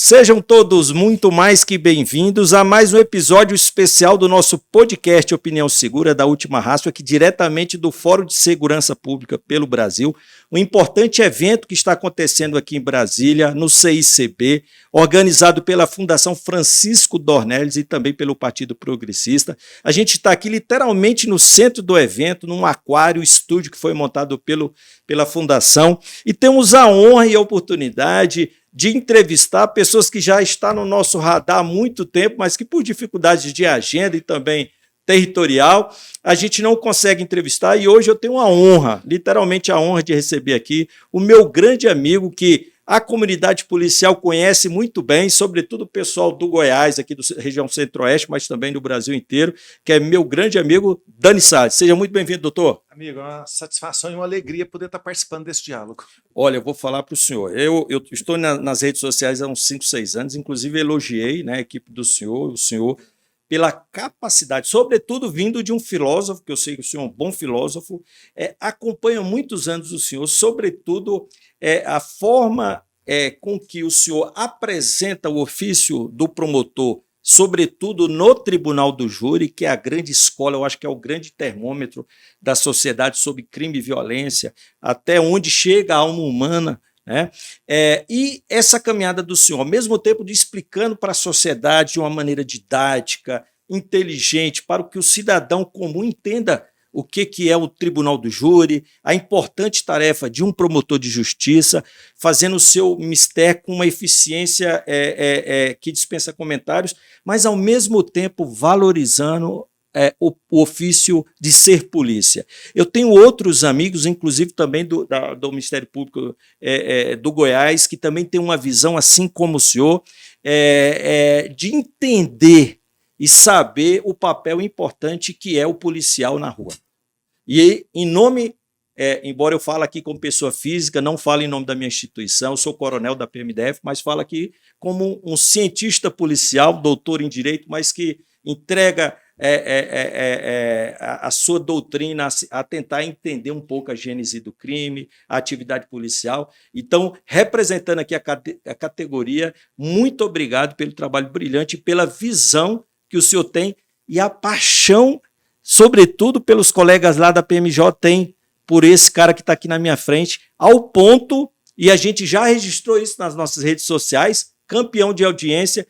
Sejam todos muito mais que bem-vindos a mais um episódio especial do nosso podcast Opinião Segura da Última Rácio, aqui diretamente do Fórum de Segurança Pública pelo Brasil, um importante evento que está acontecendo aqui em Brasília, no CICB, organizado pela Fundação Francisco Dornelles e também pelo Partido Progressista. A gente está aqui literalmente no centro do evento, num aquário, estúdio que foi montado pela Fundação, e temos a honra e a oportunidade de entrevistar pessoas que já estão no nosso radar há muito tempo, mas que por dificuldades de agenda e também territorial, a gente não consegue entrevistar, e hoje eu tenho a honra, literalmente a honra de receber aqui o meu grande amigo que a comunidade policial conhece muito bem, sobretudo o pessoal do Goiás, aqui da região centro-oeste, mas também do Brasil inteiro, que é meu grande amigo Dani Salles. Seja muito bem-vindo, doutor. Amigo, é uma satisfação e uma alegria poder estar participando desse diálogo. Olha, eu vou falar para o senhor, eu estou nas redes sociais há uns 5, 6 anos, inclusive elogiei, né, a equipe do senhor, o senhor, pela capacidade, sobretudo vindo de um filósofo, que eu sei que o senhor é um bom filósofo, acompanho há muitos anos o senhor, sobretudo a forma com que o senhor apresenta o ofício do promotor, sobretudo no Tribunal do Júri, que é a grande escola, eu acho que é o grande termômetro da sociedade sobre crime e violência, até onde chega a alma humana, né? E essa caminhada do senhor, ao mesmo tempo de explicando para a sociedade de uma maneira didática, inteligente, para que o cidadão comum entenda o que é o Tribunal do Júri, a importante tarefa de um promotor de justiça, fazendo o seu mistério com uma eficiência que dispensa comentários, mas ao mesmo tempo valorizando o ofício de ser polícia. Eu tenho outros amigos, inclusive também do Ministério Público do Goiás, que também tem uma visão, assim como o senhor, de entender e saber o papel importante que é o policial na rua. E em nome, embora eu fale aqui como pessoa física, não falo em nome da minha instituição, eu sou coronel da PMDF, mas falo aqui como um cientista policial, doutor em direito, mas que entrega a sua doutrina a tentar entender um pouco a gênese do crime, a atividade policial. Então, representando aqui a categoria, muito obrigado pelo trabalho brilhante e pela visão que o senhor tem e a paixão, sobretudo pelos colegas lá da PMJ, tem por esse cara que está aqui na minha frente, ao ponto, e a gente já registrou isso nas nossas redes sociais, campeão de audiência,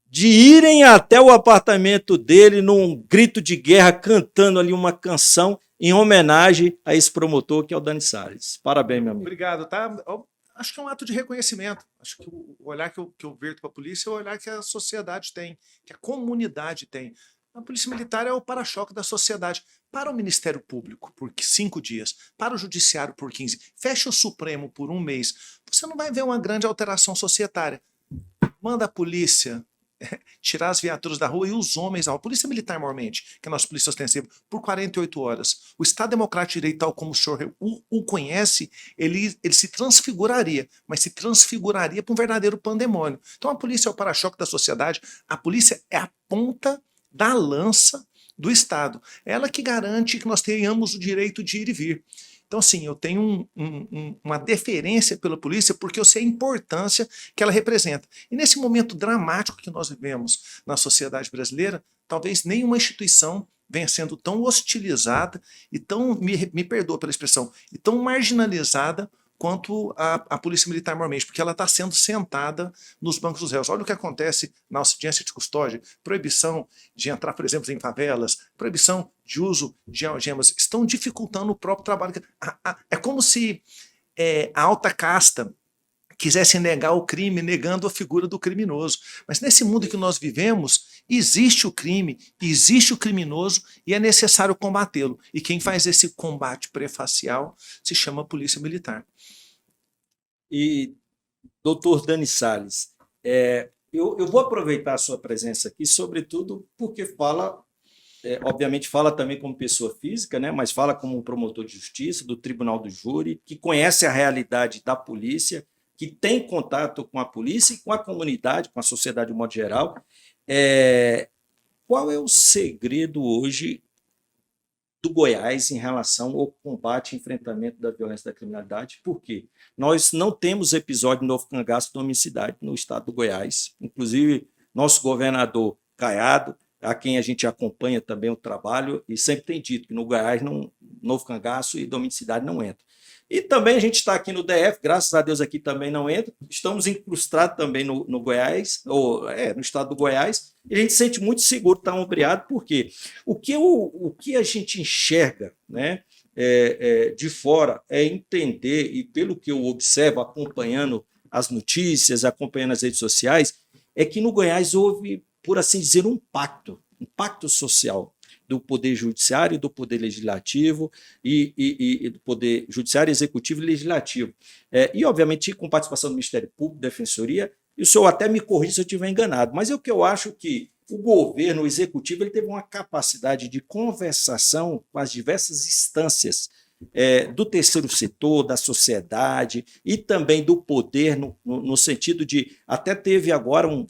de irem até o apartamento dele num grito de guerra, cantando ali uma canção em homenagem a esse promotor que é o Dani Salles. Parabéns, meu amigo. Obrigado, tá? Acho que é um ato de reconhecimento. Acho que o olhar que eu verto para a polícia é o olhar que a sociedade tem, que a comunidade tem. A Polícia Militar é o para-choque da sociedade. Para o Ministério Público por 5 dias, para o Judiciário por 15, fecha o Supremo por 1 mês, você não vai ver uma grande alteração societária. Manda a polícia tirar as viaturas da rua e os homens, a polícia militar normalmente, que é a nossa polícia ostensiva, por 48 horas. O Estado Democrático de Direito, tal como o senhor o conhece, ele se transfiguraria, mas se transfiguraria para um verdadeiro pandemônio. Então a polícia é o para-choque da sociedade, a polícia é a ponta da lança do Estado. Ela que garante que nós tenhamos o direito de ir e vir. Então, assim, eu tenho uma deferência pela polícia porque eu sei a importância que ela representa. E nesse momento dramático que nós vivemos na sociedade brasileira, talvez nenhuma instituição venha sendo tão hostilizada e tão, me perdoa pela expressão, e tão marginalizada quanto a Polícia Militar normalmente, porque ela está sendo sentada nos bancos dos réus. Olha o que acontece na audiência de custódia, proibição de entrar, por exemplo, em favelas, proibição de uso de algemas, estão dificultando o próprio trabalho. É como se a alta casta quisesse negar o crime, negando a figura do criminoso. Mas nesse mundo que nós vivemos, existe o crime, existe o criminoso e é necessário combatê-lo. E quem faz esse combate prefacial se chama Polícia Militar. E, doutor Dani Salles, eu vou aproveitar a sua presença aqui, sobretudo porque fala, obviamente fala também como pessoa física, né, mas fala como um promotor de justiça, do Tribunal do Júri, que conhece a realidade da polícia, que tem contato com a polícia e com a comunidade, com a sociedade de modo geral. Qual é o segredo hoje do Goiás em relação ao combate e enfrentamento da violência e da criminalidade. Por quê? Nós não temos episódio de Novo Cangaço de homicidade no estado do Goiás. Inclusive, nosso governador Caiado, a quem a gente acompanha também o trabalho, e sempre tem dito que no Goiás Novo Cangaço e domicilicidade não entra. E também a gente está aqui no DF, graças a Deus aqui também não entra, estamos incrustados também no Goiás, no estado do Goiás, e a gente se sente muito seguro, está ombreado, porque o que a gente enxerga, né, de fora é entender, e pelo que eu observo, acompanhando as notícias, acompanhando as redes sociais, é que no Goiás houve, por assim dizer, um pacto social do Poder Judiciário, do Poder Legislativo e do Poder Judiciário, Executivo e Legislativo. E, obviamente, com participação do Ministério Público, Defensoria, e o senhor até me corrija se eu estiver enganado, mas é o que eu acho que o governo, o Executivo, ele teve uma capacidade de conversação com as diversas instâncias do terceiro setor, da sociedade e também do poder, no sentido de, até teve agora um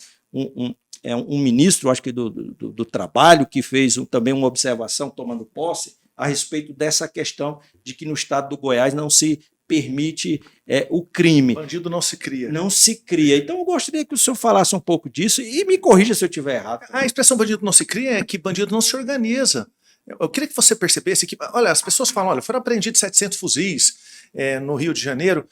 ministro, acho que do Trabalho, que fez também uma observação, tomando posse, a respeito dessa questão de que no estado do Goiás não se permite o crime. Bandido não se cria. Não se cria. Então eu gostaria que o senhor falasse um pouco disso e me corrija se eu estiver errado. A expressão bandido não se cria é que bandido não se organiza. Eu queria que você percebesse que, olha, as pessoas falam, olha, foram apreendidos 700 fuzis no Rio de Janeiro.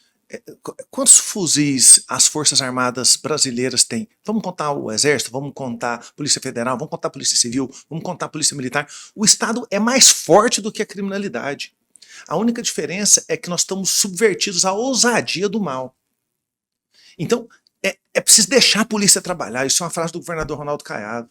Quantos fuzis as Forças Armadas brasileiras têm? Vamos contar o Exército, vamos contar a Polícia Federal, vamos contar a Polícia Civil, vamos contar a Polícia Militar. O Estado é mais forte do que a criminalidade. A única diferença é que nós estamos subvertidos à ousadia do mal. Então, é preciso deixar a polícia trabalhar. Isso é uma frase do governador Ronaldo Caiado.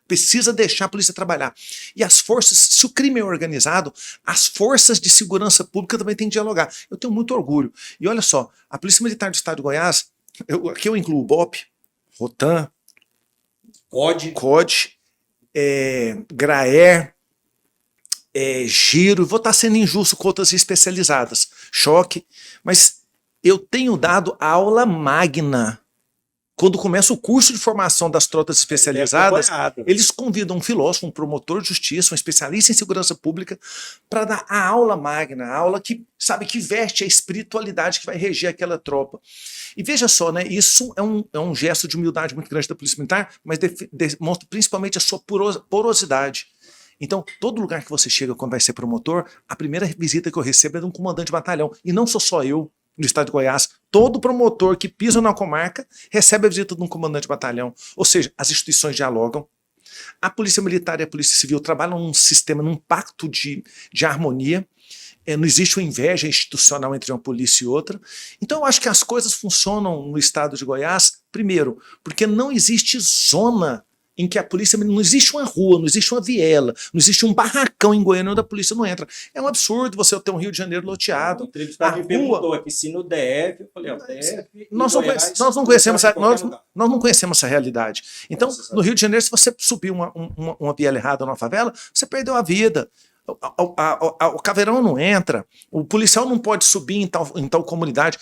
Precisa deixar a polícia trabalhar. E as forças, se o crime é organizado, as forças de segurança pública também têm que dialogar. Eu tenho muito orgulho. E olha só, a Polícia Militar do Estado de Goiás, aqui eu incluo o BOP, Rotan, COD, GRAER, Giro, vou estar sendo injusto com outras especializadas, Choque, mas eu tenho dado aula magna. Quando começa o curso de formação das tropas especializadas, eles convidam um filósofo, um promotor de justiça, um especialista em segurança pública, para dar a aula magna, a aula que, sabe, que veste a espiritualidade que vai reger aquela tropa. E veja só, né, isso é um gesto de humildade muito grande da Polícia Militar, mas demonstra principalmente a sua porosidade. Então, todo lugar que você chega quando vai ser promotor, a primeira visita que eu recebo é de um comandante de batalhão. E não sou só eu. No estado de Goiás, todo promotor que pisa na comarca recebe a visita de um comandante de batalhão. Ou seja, as instituições dialogam. A Polícia Militar e a Polícia Civil trabalham num sistema, num pacto de harmonia. Não existe uma inveja institucional entre uma polícia e outra. Então eu acho que as coisas funcionam no estado de Goiás, primeiro, porque não existe zona em que a polícia, não existe uma rua, não existe uma viela, não existe um barracão em Goiânia onde a polícia não entra. É um absurdo você ter um Rio de Janeiro loteado. A rua perguntou aqui se no DF, eu falei, DF nós não conhecemos essa realidade. Então, no Rio de Janeiro, se você subir uma viela errada numa favela, você perdeu a vida. O caveirão não entra, o policial não pode subir em tal comunidade.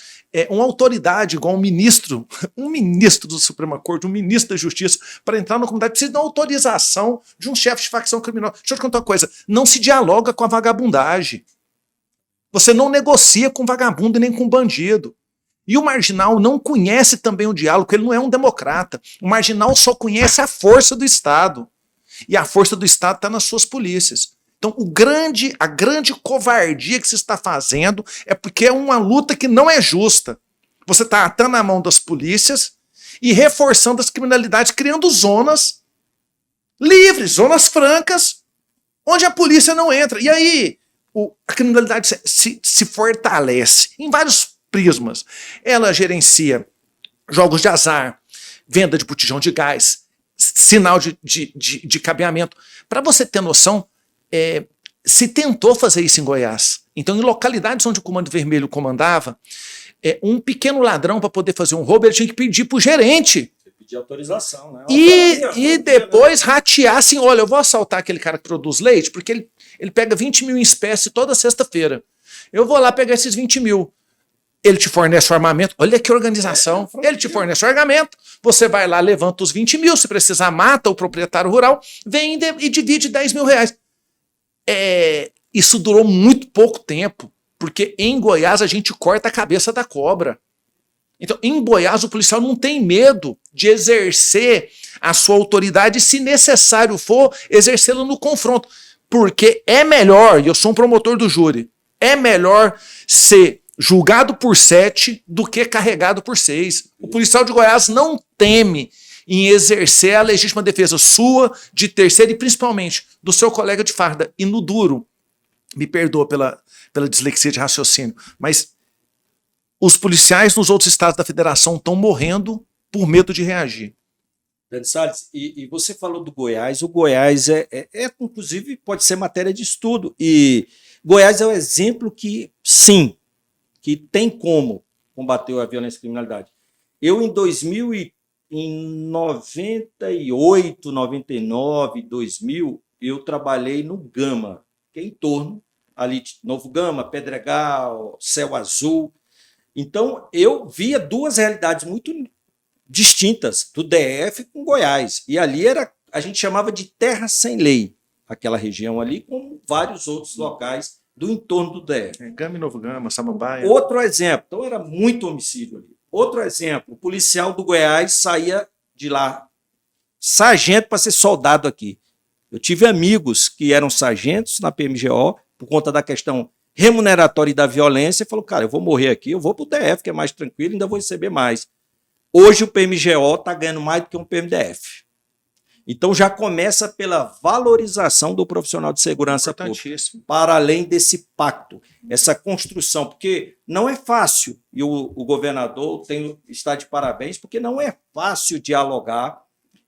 Uma autoridade igual um ministro do Suprema Corte, um ministro da Justiça, para entrar na comunidade, precisa de uma autorização de um chefe de facção criminosa. Deixa eu te contar uma coisa, não se dialoga com a vagabundagem. Você não negocia com vagabundo nem com bandido. E o marginal não conhece também o diálogo, porque ele não é um democrata. O marginal só conhece a força do Estado. E a força do Estado está nas suas polícias. Então, a grande covardia que se está fazendo é porque é uma luta que não é justa. Você está atando a mão das polícias e reforçando as criminalidades, criando zonas livres, zonas francas, onde a polícia não entra. E aí, a criminalidade se fortalece em vários prismas. Ela gerencia jogos de azar, venda de botijão de gás, sinal de cabeamento. Para você ter noção, se tentou fazer isso em Goiás. Então, em localidades onde o Comando Vermelho comandava, um pequeno ladrão, para poder fazer um roubo, ele tinha que pedir para o gerente. Pedir autorização, né? E depois ratear assim, olha, eu vou assaltar aquele cara que produz leite, porque ele pega 20 mil em espécie toda sexta-feira. Eu vou lá pegar esses 20 mil. Ele te fornece o armamento, olha que organização, ele te fornece o armamento, você vai lá, levanta os 20 mil, se precisar mata o proprietário rural, vem e divide 10 mil reais. isso durou muito pouco tempo, porque em Goiás a gente corta a cabeça da cobra. Então, em Goiás, o policial não tem medo de exercer a sua autoridade, e, se necessário for, exercê-la no confronto. Porque é melhor, e eu sou um promotor do júri, é melhor ser julgado por 7 do que carregado por 6. O policial de Goiás não teme em exercer a legítima defesa sua, de terceiro e principalmente do seu colega de farda. E no duro, me perdoa pela dislexia de raciocínio, mas os policiais nos outros estados da federação estão morrendo por medo de reagir. Dani Salles, e você falou do Goiás. O Goiás inclusive, pode ser matéria de estudo. E Goiás é o exemplo que, sim, que tem como combater a violência e a criminalidade. Eu, em 98, 99, 2000, eu trabalhei no Gama, que é em torno, ali, Novo Gama, Pedregal, Céu Azul. Então, eu via duas realidades muito distintas, do DF com Goiás. E ali a gente chamava de terra sem lei, aquela região ali, como vários outros locais do entorno do DF. Gama e Novo Gama, Samambaia. Outro exemplo, então era muito homicídio ali. Outro exemplo, o policial do Goiás saía de lá, sargento, para ser soldado aqui. Eu tive amigos que eram sargentos na PMGO, por conta da questão remuneratória e da violência, e falou, cara, eu vou morrer aqui, eu vou para o DF, que é mais tranquilo, ainda vou receber mais. Hoje o PMGO está ganhando mais do que um PMDF. Então já começa pela valorização do profissional de segurança pública, para além desse pacto, essa construção, porque não é fácil, e o governador está de parabéns, porque não é fácil dialogar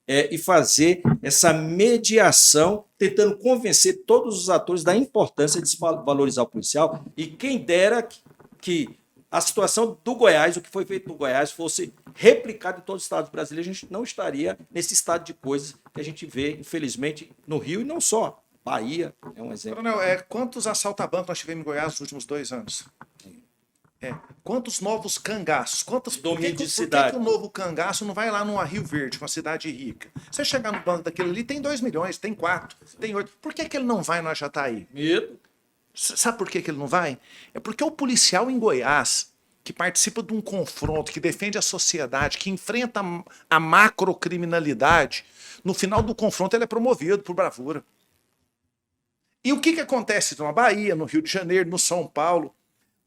e fazer essa mediação, tentando convencer todos os atores da importância de se valorizar o policial, e quem dera que a situação do Goiás, o que foi feito no Goiás, fosse replicado em todos os estados brasileiros, a gente não estaria nesse estado de coisas que a gente vê, infelizmente, no Rio, e não só. Bahia é um exemplo. Coronel, quantos assaltabancos nós tivemos em Goiás nos últimos 2 anos? Quantos novos cangaços? Por que o novo cangaço não vai lá numa Rio Verde, uma cidade rica? Você chegar no banco daquele ali, tem 2 milhões, tem 4, tem 8. Por que ele não vai no Ajataí? Medo. Sabe por que ele não vai? É porque o policial em Goiás, que participa de um confronto, que defende a sociedade, que enfrenta a macrocriminalidade, no final do confronto ele é promovido por bravura. E o que acontece na Bahia, no Rio de Janeiro, no São Paulo?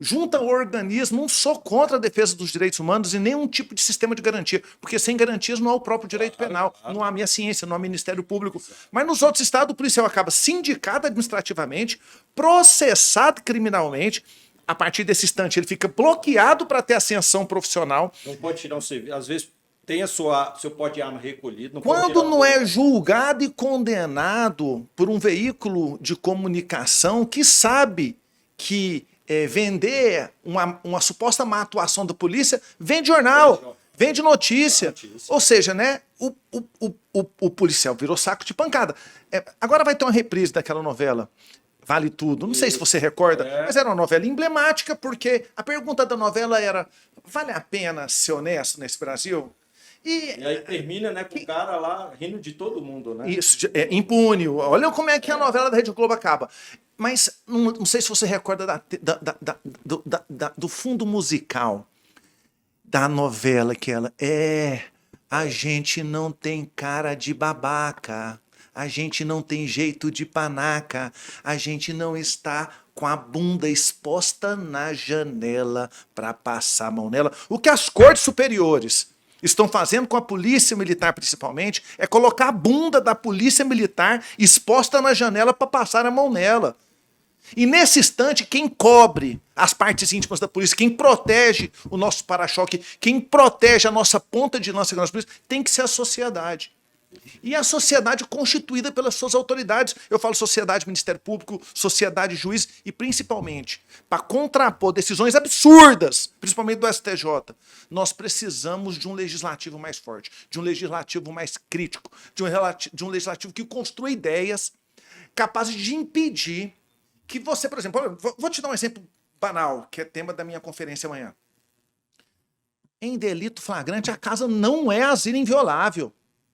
Junta o organismo, não sou contra a defesa dos direitos humanos e nenhum tipo de sistema de garantia, porque sem garantias não há o próprio direito penal, não há a minha ciência, não há Ministério Público. Mas nos outros estados o policial acaba sindicado administrativamente, processado criminalmente. A partir desse instante ele fica bloqueado para ter ascensão profissional. Não pode tirar um serviço, às vezes tem seu pote de arma recolhido. Quando não é julgado e condenado por um veículo de comunicação que sabe que vender uma suposta má atuação da polícia, vende jornal, vende notícia. Ou seja, né, o policial virou saco de pancada. Agora vai ter uma reprise daquela novela, Vale Tudo. Não sei se você recorda, mas era uma novela emblemática, porque a pergunta da novela era: vale a pena ser honesto nesse Brasil? E aí termina, né, com o cara lá rindo de todo mundo, né? Isso, impune. Olha como é que a novela da Rede Globo acaba. Mas não sei se você recorda do fundo musical da novela, que ela a gente não tem cara de babaca, a gente não tem jeito de panaca, a gente não está com a bunda exposta na janela para passar a mão nela. O que as cortes superiores estão fazendo com a polícia militar, principalmente, é colocar a bunda da polícia militar exposta na janela para passar a mão nela. E nesse instante, quem cobre as partes íntimas da polícia, quem protege o nosso para-choque, quem protege a nossa ponta de lança da nossa polícia, tem que ser a sociedade. E a sociedade constituída pelas suas autoridades. Eu falo sociedade, Ministério Público, sociedade, juiz, e principalmente, para contrapor decisões absurdas, principalmente do STJ, nós precisamos de um legislativo mais forte, de um legislativo mais crítico, de um legislativo que construa ideias capazes de impedir que você, por exemplo, vou te dar um exemplo banal, que é tema da minha conferência amanhã. Em delito flagrante, a casa não é asilo inviolável.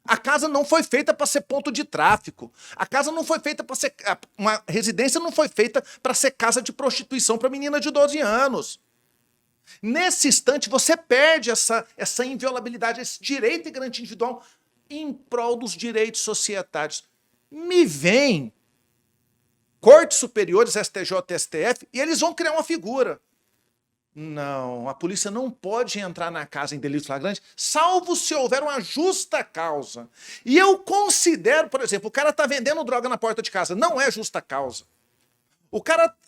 A casa não foi feita para ser ponto de tráfico. A casa não foi feita para ser... Uma residência não foi feita para ser casa de prostituição para menina de 12 anos. Nesse instante, você perde essa inviolabilidade, esse direito e garantia individual em prol dos direitos societários. Me vem cortes superiores, STJ e STF, e eles vão criar uma figura. Não, a polícia não pode entrar na casa em delito flagrante, salvo se houver uma justa causa. E eu considero, por exemplo, o cara está vendendo droga na porta de casa. Não é justa causa.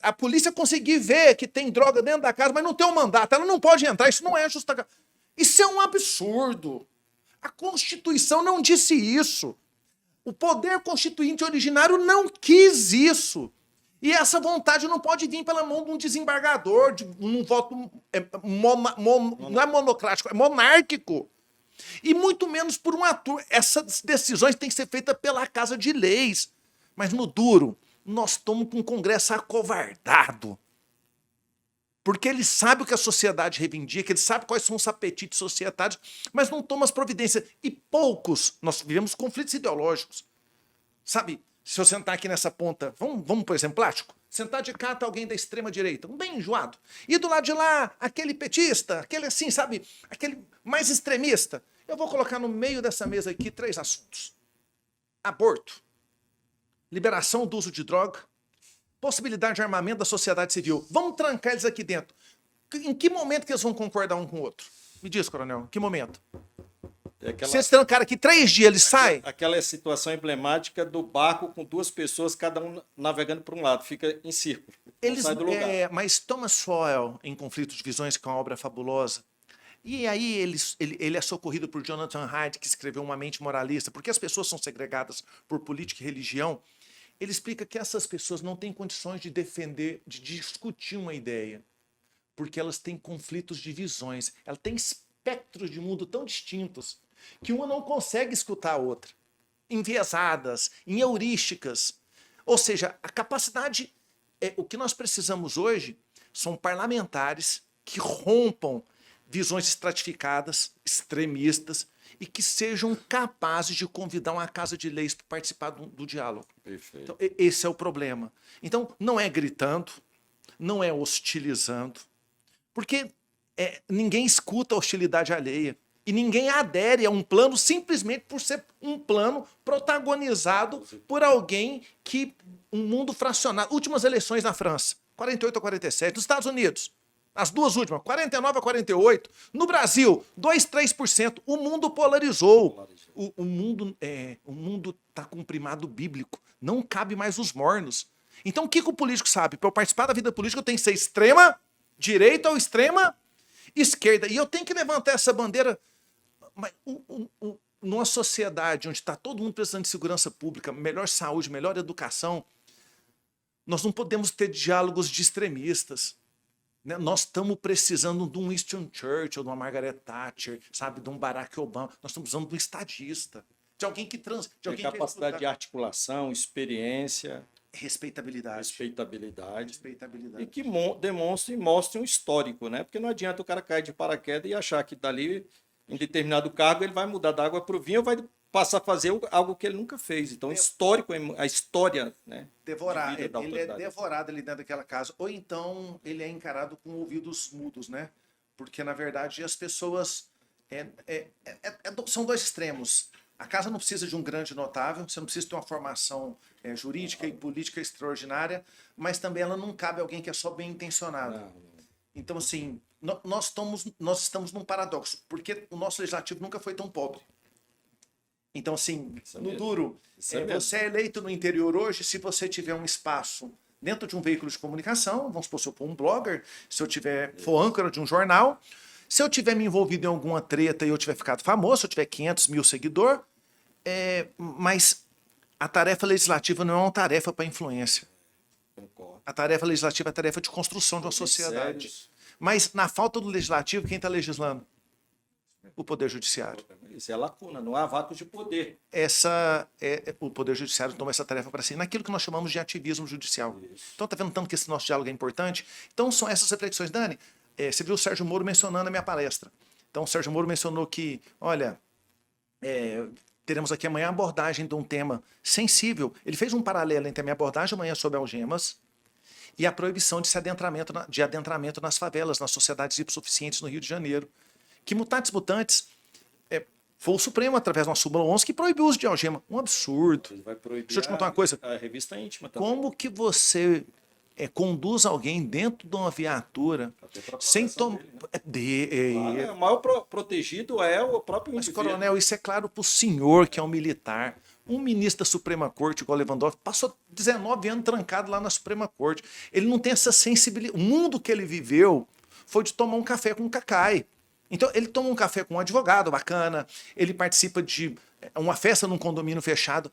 A polícia conseguir ver que tem droga dentro da casa, mas não tem um mandato, ela não pode entrar, isso não é justa causa. Isso é um absurdo. A Constituição não disse isso. O poder constituinte originário não quis isso. E essa vontade não pode vir pela mão de um desembargador, de um voto não é monocrático, é monárquico. E muito menos por um ator. Essas decisões têm que ser feitas pela Casa de Leis. Mas no duro, nós estamos com um Congresso acovardado. Porque ele sabe o que a sociedade reivindica, ele sabe quais são os apetites societários, mas não toma as providências. E poucos, nós vivemos conflitos ideológicos. Sabe, se eu sentar aqui nessa ponta, vamos por exemplo, plástico, sentar de cá tá alguém da extrema-direita, um bem enjoado. E do lado de lá, aquele petista, aquele assim, sabe, aquele mais extremista. Eu vou colocar no meio dessa mesa aqui 3 assuntos. Aborto, liberação do uso de droga, possibilidade de armamento da sociedade civil. Vamos trancar eles aqui dentro. Em que momento que eles vão concordar um com o outro? Me diz, coronel, em que momento? Se eles trancarem aqui 3 dias, eles saem? Aquela situação emblemática do barco com 2 pessoas, cada um navegando para um lado, fica em círculo. Eles, sai do lugar. Mas Thomas Sowell, em Conflito de Visões, que é uma obra fabulosa, e aí ele é socorrido por Jonathan Haidt, que escreveu Uma Mente Moralista, porque as pessoas são segregadas por política e religião. Ele explica que essas pessoas não têm condições de defender, de discutir uma ideia, porque elas têm conflitos de visões, elas têm espectros de mundo tão distintos que uma não consegue escutar a outra, enviesadas, em heurísticas. Ou seja, a capacidade, o que nós precisamos hoje são parlamentares que rompam visões estratificadas, extremistas, e que sejam capazes de convidar uma casa de leis para participar do diálogo. Perfeito. Então, esse é o problema. Então, não é gritando, não é hostilizando, porque ninguém escuta a hostilidade alheia e ninguém adere a um plano simplesmente por ser um plano protagonizado por alguém que... Um mundo fracionado. Últimas eleições na França, 48 a 47. Nos Estados Unidos, as 2 últimas, 49 a 48. No Brasil, 2, 3%. O mundo polarizou. O mundo está com um primado bíblico. Não cabe mais os mornos. Então, o que o político sabe? Para eu participar da vida política, eu tenho que ser extrema direita ou extrema esquerda. E eu tenho que levantar essa bandeira. Mas, numa sociedade onde está todo mundo precisando de segurança pública, melhor saúde, melhor educação, nós não podemos ter diálogos de extremistas. Né? Nós estamos precisando de um Winston Churchill, de uma Margaret Thatcher, sabe, de um Barack Obama. Nós estamos precisando de um estadista, de alguém que tem capacidade de articulação, experiência, respeitabilidade. E que demonstre e mostre um histórico, né? Porque não adianta o cara cair de paraquedas e achar que dali, em determinado cargo, ele vai mudar da água para o vinho ou vai passar a fazer algo que ele nunca fez. Então, histórico, a história, né? Ele é devorado ali dentro daquela casa. Ou então ele é encarado com ouvidos mudos, né? Porque, na verdade, as pessoas... são 2 extremos. A casa não precisa de um grande notável, você não precisa ter uma formação jurídica e política extraordinária, mas também ela não cabe a alguém que é só bem intencionado. Então, assim, nós estamos num paradoxo, porque o nosso legislativo nunca foi tão pobre. Então, assim, no duro, você é eleito no interior hoje, se você tiver um espaço dentro de um veículo de comunicação, vamos supor, se eu for um blogger, se eu for âncora de um jornal, se eu tiver me envolvido em alguma treta e eu tiver ficado famoso, se eu tiver 500 mil seguidores, mas a tarefa legislativa não é uma tarefa para influência. Concordo. A tarefa legislativa é a tarefa de construção de uma sociedade. Mas, na falta do legislativo, quem está legislando? O Poder Judiciário. Isso é lacuna, não há vácuo de poder. O Poder Judiciário toma essa tarefa para si, naquilo que nós chamamos de ativismo judicial. Isso. Então, está vendo tanto que esse nosso diálogo é importante? Então, são essas reflexões. Dani, você viu o Sérgio Moro mencionando a minha palestra. Então, o Sérgio Moro mencionou que, olha, teremos aqui amanhã a abordagem de um tema sensível. Ele fez um paralelo entre a minha abordagem amanhã sobre algemas e a proibição de adentramento nas favelas, nas sociedades hipossuficientes no Rio de Janeiro. Que mutatis mutandis, foi o Supremo, através de uma súmula 11, que proibiu o uso de algema. Um absurdo. Ele vai proibir Deixa eu te contar uma coisa. a revista íntima também. Como que você conduz alguém dentro de uma viatura sem tomar... O maior protegido é o próprio Mas, indivíduo. coronel, isso é claro para o senhor, que é um militar. Um ministro da Suprema Corte, igual Lewandowski, passou 19 anos trancado lá na Suprema Corte. Ele não tem essa sensibilidade. O mundo que ele viveu foi de tomar um café com o Cacai. Então, ele toma um café com um advogado bacana, ele participa de uma festa num condomínio fechado.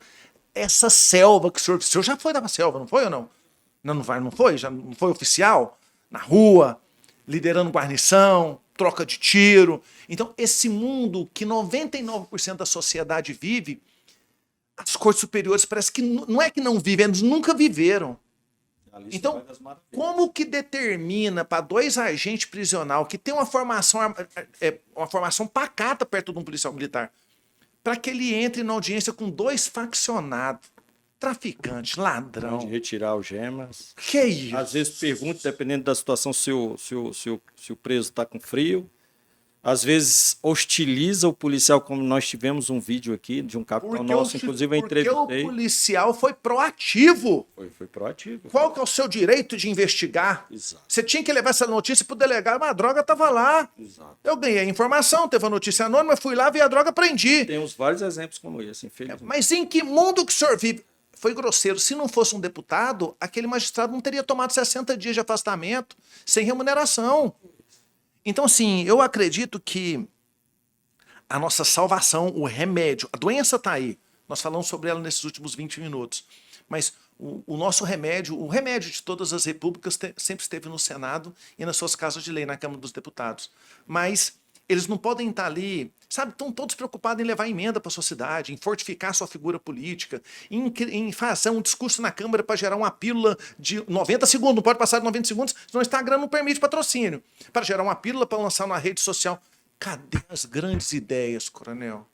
Essa selva que o senhor já foi da selva, não foi ou não? Não foi? Já não foi oficial? Na rua, liderando guarnição, troca de tiro. Então, esse mundo que 99% da sociedade vive, as cortes superiores parece que não é que não vivem, eles nunca viveram. Então, como que determina para 2 agentes prisional que tem uma formação pacata perto de um policial militar, para que ele entre na audiência com 2 faccionados, traficante, ladrão? De retirar algemas. Que isso? Às vezes pergunta, dependendo da situação, se o preso está com frio. Às vezes hostiliza o policial, como nós tivemos um vídeo aqui de um capitão nosso, inclusive eu entrevistei. Porque o policial foi proativo. Foi proativo. Qual que é o seu direito de investigar? Exato. Você tinha que levar essa notícia pro delegado, mas a droga estava lá. Exato. Eu ganhei a informação, teve a notícia anônima, fui lá, vi a droga, prendi. Temos vários exemplos como esse, infelizmente. Mas em que mundo que o senhor vive? Foi grosseiro. Se não fosse um deputado, aquele magistrado não teria tomado 60 dias de afastamento sem remuneração. Então, assim, eu acredito que a nossa salvação, o remédio, a doença está aí. Nós falamos sobre ela nesses últimos 20 minutos. Mas o nosso remédio, o remédio de todas as repúblicas sempre esteve no Senado e nas suas casas de lei, na Câmara dos Deputados. Mas eles não podem estar ali, sabe, estão todos preocupados em levar emenda para a sua cidade, em fortificar sua figura política, em fazer um discurso na Câmara para gerar uma pílula de 90 segundos, não pode passar de 90 segundos, senão o Instagram não permite patrocínio, para gerar uma pílula para lançar na rede social. Cadê as grandes ideias, coronel?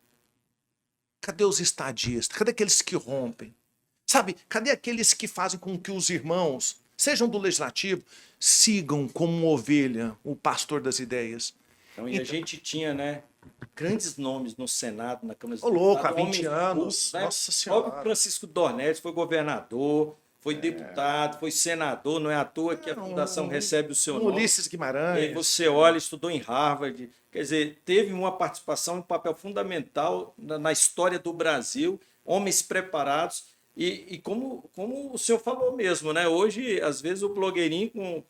Cadê os estadistas? Cadê aqueles que rompem? Sabe, cadê aqueles que fazem com que os irmãos, sejam do legislativo, sigam como ovelha o pastor das ideias? Então, e a gente tinha, né, grandes nomes no Senado, na Câmara dos Ô, louco, há Deputados, 20 anos. né? Nossa Senhora. O Francisco Dornelles foi governador, foi deputado, foi senador, não é à toa que a fundação recebe o seu nome. Ulisses E aí Guimarães. você olha, estudou em Harvard, quer dizer, teve uma participação, um papel fundamental na história do Brasil, homens preparados, e como o senhor falou mesmo, né? Hoje, às vezes, o blogueirinho com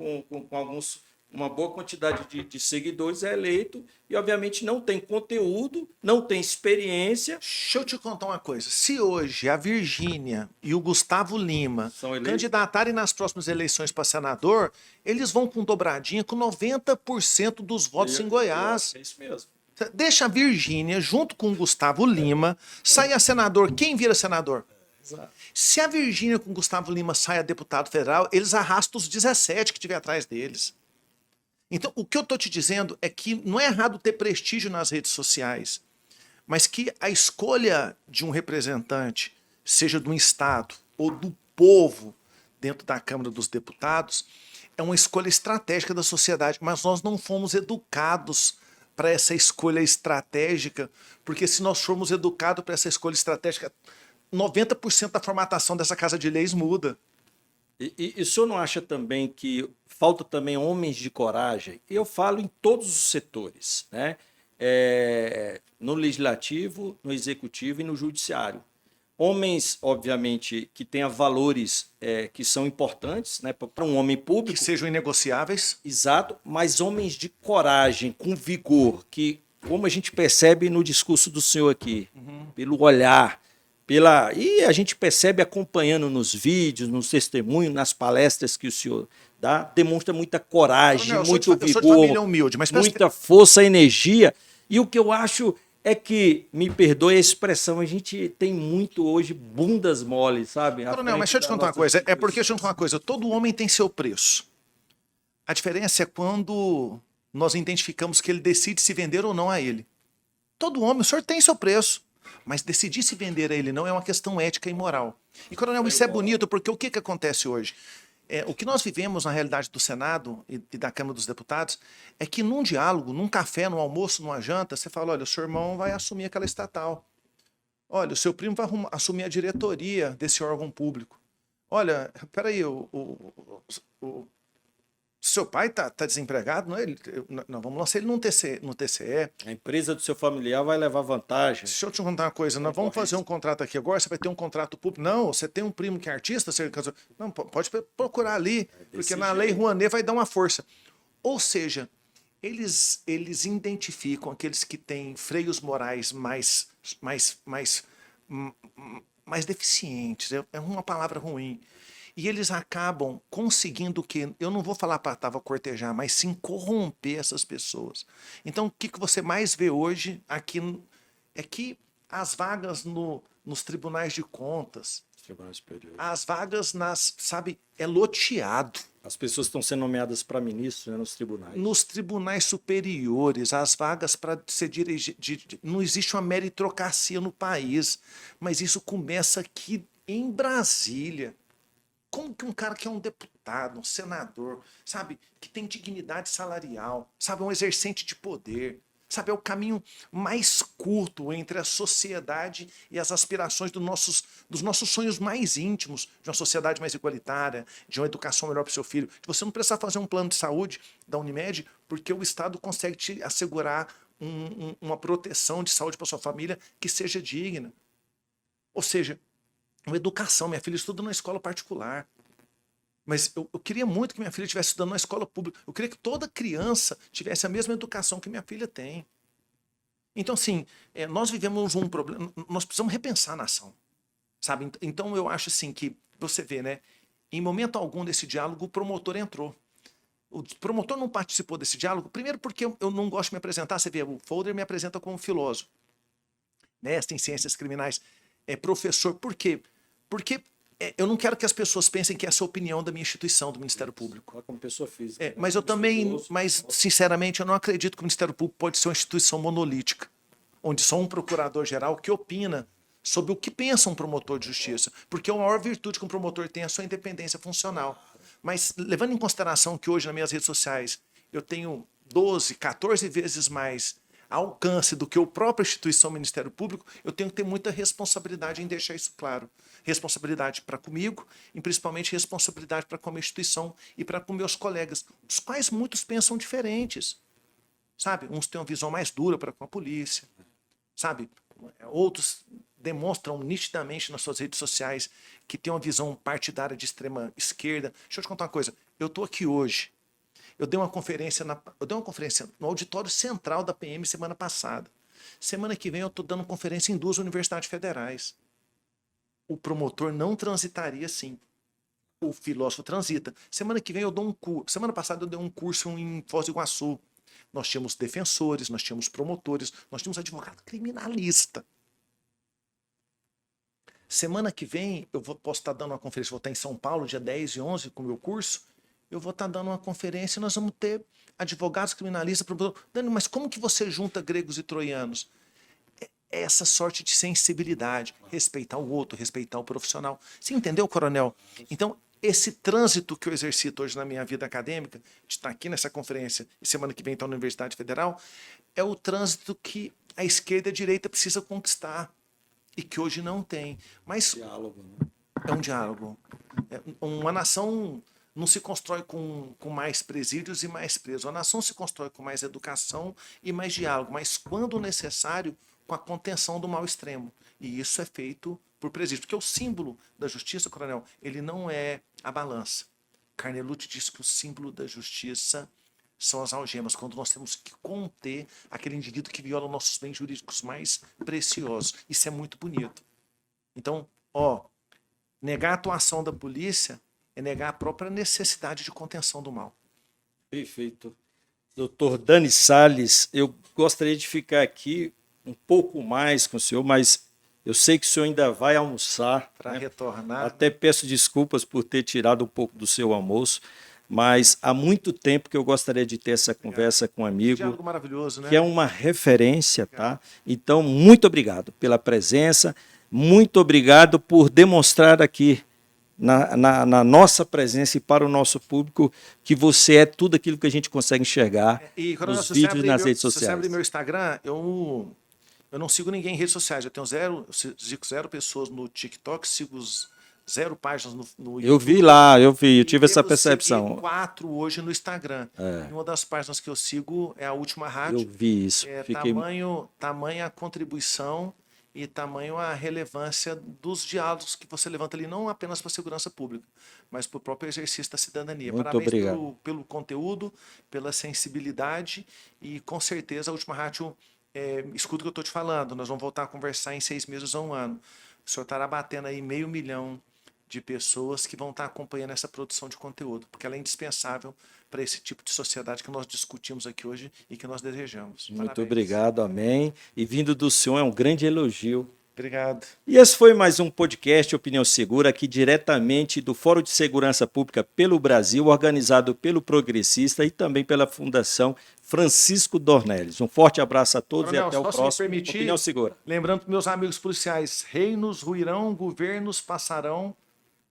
uma boa quantidade de seguidores é eleito e, obviamente, não tem conteúdo, não tem experiência. Deixa eu te contar uma coisa. Se hoje a Virgínia e o Gustavo Lima candidatarem nas próximas eleições para senador, eles vão com dobradinha com 90% dos votos em Goiás. É isso mesmo. Deixa a Virgínia, junto com o Gustavo Lima, sair a senador. Quem vira senador? Exato. Se a Virgínia com o Gustavo Lima sai a deputado federal, eles arrastam os 17 que tiver atrás deles. Então, o que eu estou te dizendo é que não é errado ter prestígio nas redes sociais, mas que a escolha de um representante, seja de um Estado ou do povo dentro da Câmara dos Deputados, é uma escolha estratégica da sociedade, mas nós não fomos educados para essa escolha estratégica, porque se nós formos educados para essa escolha estratégica, 90% da formatação dessa Casa de Leis muda. E o senhor não acha também que falta também homens de coragem? Eu falo em todos os setores, né? No legislativo, no executivo e no judiciário. Homens, obviamente, que tenham valores que são importantes, né, para um homem público. Que sejam inegociáveis. Exato, mas homens de coragem, com vigor, que, como a gente percebe no discurso do senhor aqui, pelo olhar, e a gente percebe acompanhando nos vídeos, nos testemunhos, nas palestras que o senhor dá, demonstra muita coragem, muito vigor, eu sou de família humilde, mas muita força, energia. E o que eu acho é que, me perdoe a expressão, a gente tem muito hoje bundas moles, sabe? Coronel, mas deixa eu te contar uma coisa. Deixa eu te contar uma coisa. Todo homem tem seu preço. A diferença é quando nós identificamos que ele decide se vender ou não a ele. Todo homem, o senhor tem seu preço. Mas decidir se vender a ele não é uma questão ética e moral. E, coronel, isso é bonito porque o que acontece hoje? O que nós vivemos na realidade do Senado e da Câmara dos Deputados é que num diálogo, num café, num almoço, numa janta, você fala, olha, o seu irmão vai assumir aquela estatal. Olha, o seu primo vai assumir a diretoria desse órgão público. Olha, peraí, o seu pai tá desempregado? Não, não, vamos lançar ele no TCE. A empresa do seu familiar vai levar vantagem. Deixa eu te contar uma coisa, nós vamos fazer um contrato aqui agora, você vai ter um contrato público. Não, você tem um primo que é artista, você casou. Não, pode procurar ali, porque na Lei Rouanet vai dar uma força. Ou seja, eles identificam aqueles que têm freios morais mais deficientes, é uma palavra ruim. E eles acabam conseguindo que, eu não vou falar para cortejar, mas sim corromper essas pessoas. Então, o que você mais vê hoje aqui é que as vagas nos tribunais de contas, as vagas é loteado. As pessoas estão sendo nomeadas para ministro, né, nos tribunais. Nos tribunais superiores, as vagas para ser dirigido. Não existe uma meritocracia no país, mas isso começa aqui em Brasília. Como que um cara que é um deputado, um senador, sabe, que tem dignidade salarial, sabe, um exercente de poder, sabe, é o caminho mais curto entre a sociedade e as aspirações dos nossos sonhos mais íntimos, de uma sociedade mais igualitária, de uma educação melhor para o seu filho, de você não precisar fazer um plano de saúde da Unimed, porque o Estado consegue te assegurar uma proteção de saúde para sua família que seja digna. Ou seja, uma educação. Minha filha estuda numa escola particular. Mas eu queria muito que minha filha estivesse estudando numa escola pública. Eu queria que toda criança tivesse a mesma educação que minha filha tem. Então, assim, nós vivemos um problema. Nós precisamos repensar a nação. Sabe? Então, eu acho assim que, você vê, né? Em momento algum desse diálogo, o promotor entrou. O promotor não participou desse diálogo, primeiro porque eu não gosto de me apresentar. Você vê, o folder me apresenta como filósofo, mestre em ciências criminais, professor. Por quê? Porque eu não quero que as pessoas pensem que essa é a opinião da minha instituição, do Ministério Público. Como pessoa física. Mas eu também, sinceramente, eu não acredito que o Ministério Público pode ser uma instituição monolítica, onde só um procurador-geral que opina sobre o que pensa um promotor de justiça. Porque a maior virtude que um promotor tem é a sua independência funcional. Mas, levando em consideração que hoje nas minhas redes sociais eu tenho 12, 14 vezes mais alcance do que a própria instituição Ministério Público, eu tenho que ter muita responsabilidade em deixar isso claro. Responsabilidade para comigo e principalmente responsabilidade para com a minha instituição e para com meus colegas, dos quais muitos pensam diferentes. Sabe? Uns têm uma visão mais dura para com a polícia, sabe? Outros demonstram nitidamente nas suas redes sociais que têm uma visão partidária de extrema esquerda. Deixa eu te contar uma coisa. Eu estou aqui hoje. Eu dei uma conferência no auditório central da PM semana passada. Semana que vem eu estou dando conferência em 2 universidades federais. O promotor não transitaria assim. O filósofo transita. Semana que vem eu dou um curso. Semana passada eu dei um curso em Foz do Iguaçu. Nós tínhamos defensores, nós tínhamos promotores, nós tínhamos advogado criminalista. Semana que vem eu posso estar dando uma conferência, vou estar em São Paulo, dia 10 e 11, com o meu curso. Eu vou estar dando uma conferência e nós vamos ter advogados criminalistas. Dani, mas como que você junta gregos e troianos? É essa sorte de sensibilidade, respeitar o outro, respeitar o profissional. Você entendeu, coronel? Então, esse trânsito que eu exercito hoje na minha vida acadêmica, de estar aqui nessa conferência e semana que vem estar na Universidade Federal, é o trânsito que a esquerda e a direita precisa conquistar e que hoje não tem. Mas diálogo, né? É um diálogo. Uma nação não se constrói com mais presídios e mais presos. A nação se constrói com mais educação e mais diálogo, mas quando necessário, com a contenção do mal extremo. E isso é feito por presídio. Porque o símbolo da justiça, coronel, ele não é a balança. Carnelucci diz que o símbolo da justiça são as algemas, quando nós temos que conter aquele indivíduo que viola nossos bens jurídicos mais preciosos. Isso é muito bonito. Então, negar a atuação da polícia é negar a própria necessidade de contenção do mal. Perfeito. Doutor Dani Salles, eu gostaria de ficar aqui um pouco mais com o senhor, mas eu sei que o senhor ainda vai almoçar. Para retornar. Até peço desculpas por ter tirado um pouco do seu almoço. mas há muito tempo que eu gostaria de ter essa conversa com um amigo, Diálogo maravilhoso, né? que é uma referência, tá? Então, muito obrigado pela presença, muito obrigado por demonstrar aqui na nossa presença e para o nosso público que você é tudo aquilo que a gente consegue enxergar E quando nos você vídeos e abre nas meu, redes se você abre sociais. meu Instagram, eu não sigo ninguém em redes sociais. Eu tenho sigo zero pessoas no TikTok, sigo zero páginas no Eu vi YouTube. lá, eu E tive essa devo seguir percepção. 4 hoje no Instagram. E uma das páginas que eu sigo é a Última Eu Rádio. vi isso. Fiquei Tamanha a contribuição e tamanho a relevância dos diálogos que você levanta ali, não apenas para a segurança pública, mas para o próprio exercício da cidadania. muito Parabéns obrigado. pelo conteúdo, pela sensibilidade e, com certeza, a Última Rádio escuta o que eu estou te falando. Nós vamos voltar a conversar em 6 meses a 1 ano. O senhor estará batendo aí 500 mil de pessoas que vão estar acompanhando essa produção de conteúdo, porque ela é indispensável para esse tipo de sociedade que nós discutimos aqui hoje e que nós desejamos. Muito Parabéns. obrigado, amém. E vindo do senhor é um grande elogio. Obrigado. E esse foi mais um podcast Opinião Segura, aqui diretamente do Fórum de Segurança Pública pelo Brasil, organizado pelo Progressista e também pela Fundação Francisco Dornelles. Um forte abraço a todos Coronel, e até o só se me próximo permitir, Opinião Segura. lembrando para meus amigos policiais, reinos ruirão, governos passarão,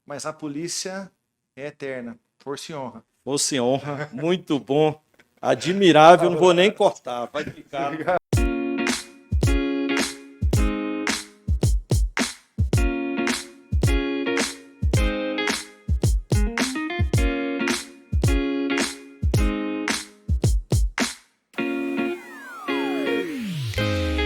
mas a polícia é eterna. Força e honra. Fosse honra, muito bom, admirável, não vou nem cortar, vai ficar.